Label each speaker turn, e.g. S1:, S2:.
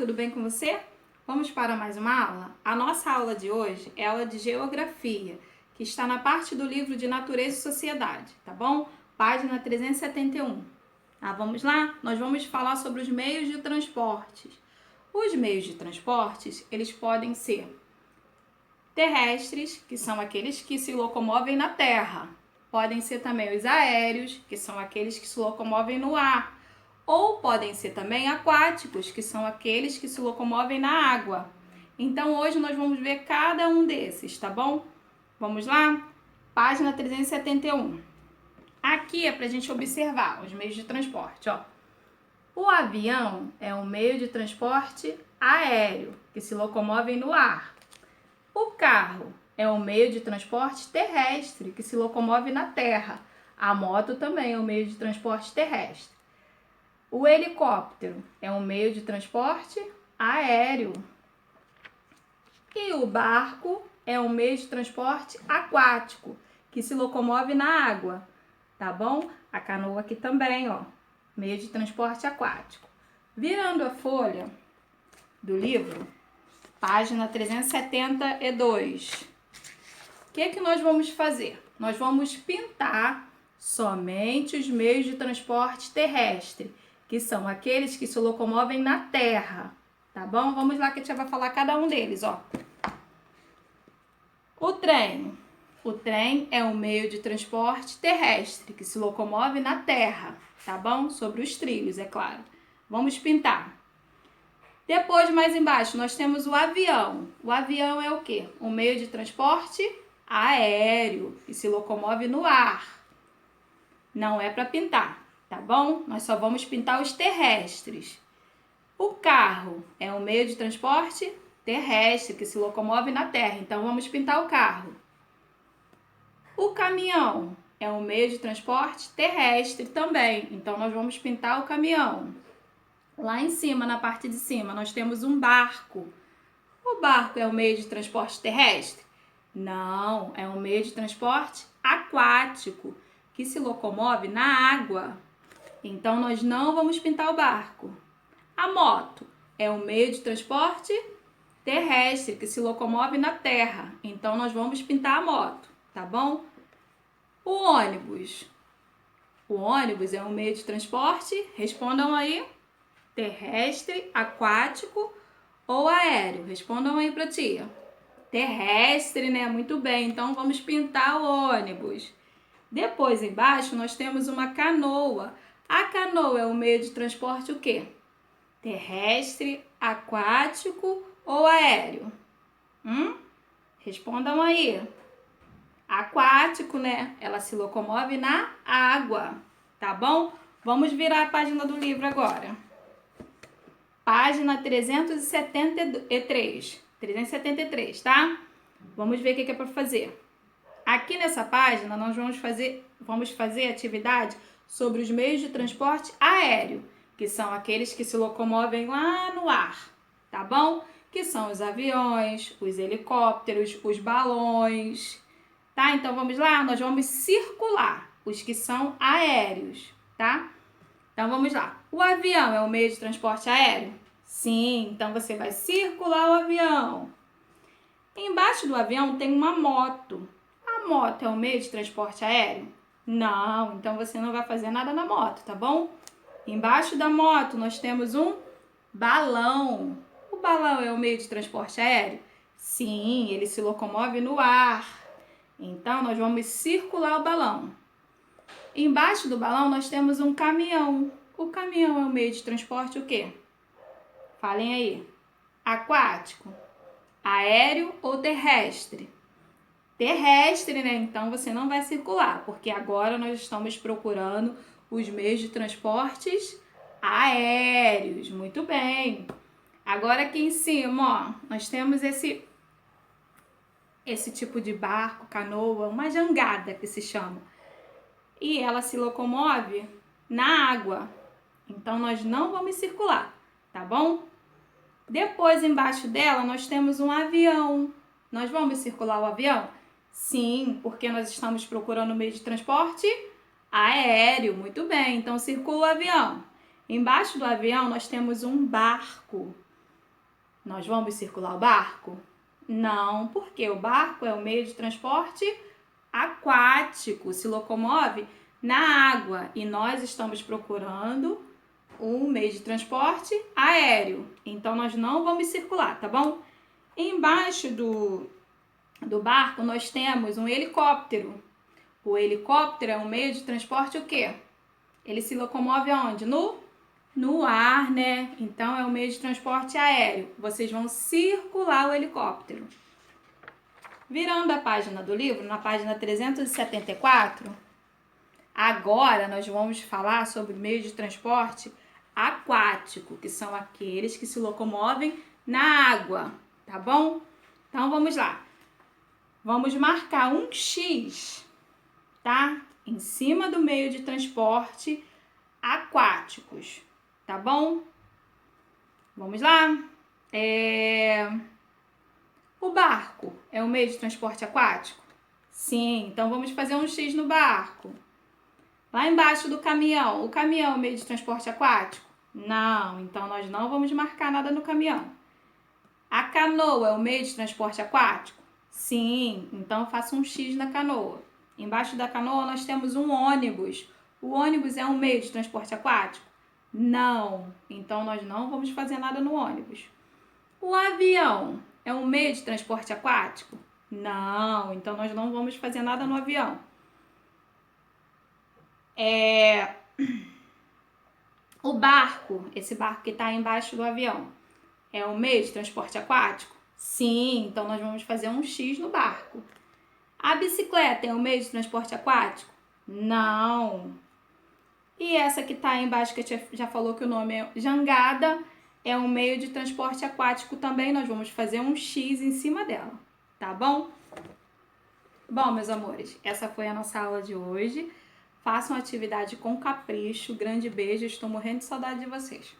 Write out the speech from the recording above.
S1: tudo bem com você? Vamos para mais uma aula? A nossa aula de hoje é a aula de Geografia, que está na parte do livro de Natureza e Sociedade, tá bom? Página 371. Vamos lá? Nós vamos falar sobre os meios de transportes. Os meios de transportes, eles podem ser terrestres, que são aqueles que se locomovem na terra. Podem ser também os aéreos, que são aqueles que se locomovem no ar. Ou podem ser também aquáticos, que são aqueles que se locomovem na água. Então, hoje nós vamos ver cada um desses, tá bom? Vamos lá? Página 371. Aqui é para a gente observar os meios de transporte, ó. O avião é um meio de transporte aéreo, que se locomove no ar. O carro é um meio de transporte terrestre, que se locomove na terra. A moto também é um meio de transporte terrestre. O helicóptero é um meio de transporte aéreo. E o barco é um meio de transporte aquático, que se locomove na água, tá bom? A canoa aqui também, ó, meio de transporte aquático. Virando a folha do livro, página 372. O que nós vamos fazer? Nós vamos pintar somente os meios de transporte terrestre, que são aqueles que se locomovem na terra, tá bom? Vamos lá que a gente vai falar cada um deles, ó. O trem. O trem é um meio de transporte terrestre, que se locomove na terra, tá bom? Sobre os trilhos, é claro. Vamos pintar. Depois, mais embaixo, nós temos o avião. O avião é o quê? Um meio de transporte aéreo, que se locomove no ar. Não é para pintar, tá bom? Nós só vamos pintar os terrestres. O carro é um meio de transporte terrestre, que se locomove na terra. Então, vamos pintar o carro. O caminhão é um meio de transporte terrestre também. Então, nós vamos pintar o caminhão. Lá em cima, na parte de cima, nós temos um barco. O barco é um meio de transporte terrestre? Não, é um meio de transporte aquático, que se locomove na água. Então, nós não vamos pintar o barco. A moto é um meio de transporte terrestre, que se locomove na terra. Então, nós vamos pintar a moto, tá bom? O ônibus. O ônibus é um meio de transporte, respondam aí, terrestre, aquático ou aéreo? Respondam aí pra tia. Terrestre, né? Muito bem, então vamos pintar o ônibus. Depois, embaixo, nós temos uma canoa. A canoa é um meio de transporte o quê? Terrestre, aquático ou aéreo? Respondam aí. Aquático, né? Ela se locomove na água, tá bom? Vamos virar a página do livro agora. Página 373, tá? Vamos ver o que é para fazer. Aqui nessa página, nós vamos fazer atividade sobre os meios de transporte aéreo, que são aqueles que se locomovem lá no ar, tá bom? Que são os aviões, os helicópteros, os balões, tá? Então, vamos lá, nós vamos circular os que são aéreos, tá? Então, vamos lá. O avião é um meio de transporte aéreo? Sim, então você vai circular o avião. Embaixo do avião tem uma moto. A moto é um meio de transporte aéreo? Não, então você não vai fazer nada na moto, tá bom? Embaixo da moto nós temos um balão. O balão é um meio de transporte aéreo? Sim, ele se locomove no ar. Então, nós vamos circular o balão. Embaixo do balão nós temos um caminhão. O caminhão é um meio de transporte o quê? Falem aí. Aquático, aéreo ou terrestre? Terrestre, né? Então você não vai circular, porque agora nós estamos procurando os meios de transportes aéreos. Muito bem. Agora aqui em cima, ó, nós temos esse tipo de barco, canoa, uma jangada que se chama. E ela se locomove na água. Então nós não vamos circular, tá bom? Depois, embaixo dela, nós temos um avião. Nós vamos circular o avião? Sim, porque nós estamos procurando meio de transporte aéreo. Muito bem, então circula o avião. Embaixo do avião, nós temos um barco. Nós vamos circular o barco? Não, porque o barco é o meio de transporte aquático, se locomove na água e nós estamos procurando um meio de transporte aéreo. Então, nós não vamos circular, tá bom? Embaixo do barco, nós temos um helicóptero. O helicóptero é um meio de transporte o quê? Ele se locomove aonde? No ar, né? Então, é um meio de transporte aéreo. Vocês vão circular o helicóptero. Virando a página do livro, na página 374, agora nós vamos falar sobre o meio de transporte aquático, que são aqueles que se locomovem na água, tá bom? Então, vamos lá. Vamos marcar um X, tá? Em cima do meio de transporte aquáticos, tá bom? Vamos lá? O barco é um meio de transporte aquático? Sim, então vamos fazer um X no barco. Lá embaixo do caminhão, o caminhão é um meio de transporte aquático? Não, então nós não vamos marcar nada no caminhão. A canoa é um meio de transporte aquático? Sim, então faça um X na canoa. Embaixo da canoa nós temos um ônibus. O ônibus é um meio de transporte aquático? Não, então nós não vamos fazer nada no ônibus. O avião é um meio de transporte aquático? Não, então nós não vamos fazer nada no avião. O barco, esse barco que está embaixo do avião, é um meio de transporte aquático? Sim, então nós vamos fazer um X no barco. A bicicleta é um meio de transporte aquático? Não. E essa que está aí embaixo, que a tia já falou que o nome é jangada, é um meio de transporte aquático também. Nós vamos fazer um X em cima dela, tá bom? Bom, meus amores, essa foi a nossa aula de hoje. Façam a atividade com capricho. Grande beijo, estou morrendo de saudade de vocês.